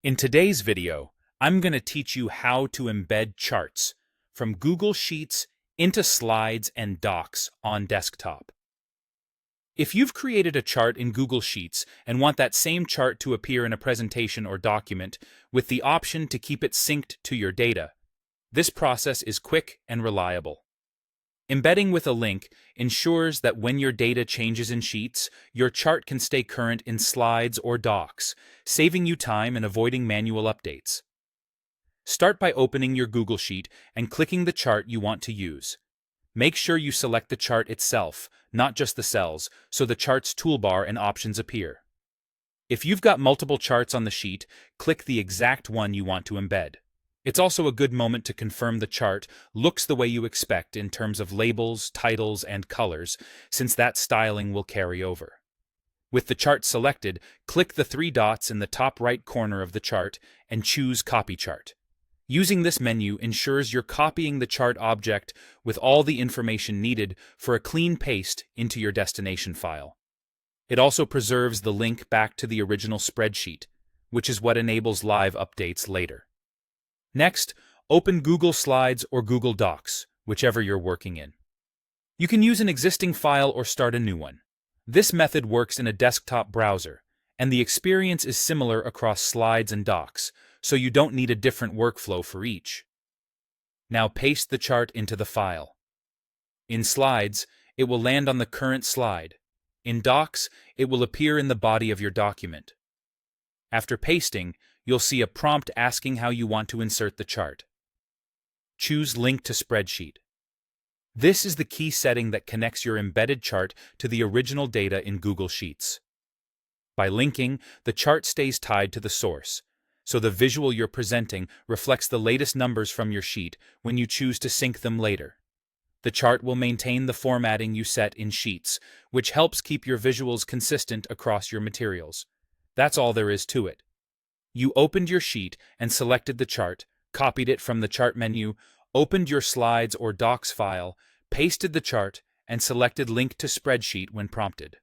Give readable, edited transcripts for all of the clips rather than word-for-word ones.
In today's video, I'm going to teach you how to embed charts from Google Sheets into slides and docs on desktop. If you've created a chart in Google Sheets and want that same chart to appear in a presentation or document with the option to keep it synced to your data, this process is quick and reliable. Embedding with a link ensures that when your data changes in Sheets, your chart can stay current in slides or docs, saving you time and avoiding manual updates. Start by opening your Google Sheet and clicking the chart you want to use. Make sure you select the chart itself, not just the cells, so the chart's toolbar and options appear. If you've got multiple charts on the sheet, click the exact one you want to embed. It's also a good moment to confirm the chart looks the way you expect in terms of labels, titles, and colors, since that styling will carry over. With the chart selected, click the three dots in the top right corner of the chart and choose Copy Chart. Using this menu ensures you're copying the chart object with all the information needed for a clean paste into your destination file. It also preserves the link back to the original spreadsheet, which is what enables live updates later. Next, open Google Slides or Google Docs, whichever you're working in. You can use an existing file or start a new one. This method works in a desktop browser, and the experience is similar across slides and docs, so you don't need a different workflow for each. Now paste the chart into the file. In Slides, it will land on the current slide. In Docs, it will appear in the body of your document. After pasting, you'll see a prompt asking how you want to insert the chart. Choose Link to Spreadsheet. This is the key setting that connects your embedded chart to the original data in Google Sheets. By linking, the chart stays tied to the source, so the visual you're presenting reflects the latest numbers from your sheet when you choose to sync them later. The chart will maintain the formatting you set in Sheets, which helps keep your visuals consistent across your materials. That's all there is to it. You opened your sheet and selected the chart, copied it from the chart menu, opened your Slides or Docs file, pasted the chart, and selected Link to Spreadsheet when prompted.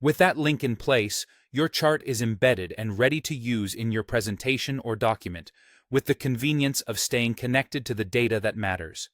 With that link in place, your chart is embedded and ready to use in your presentation or document, with the convenience of staying connected to the data that matters.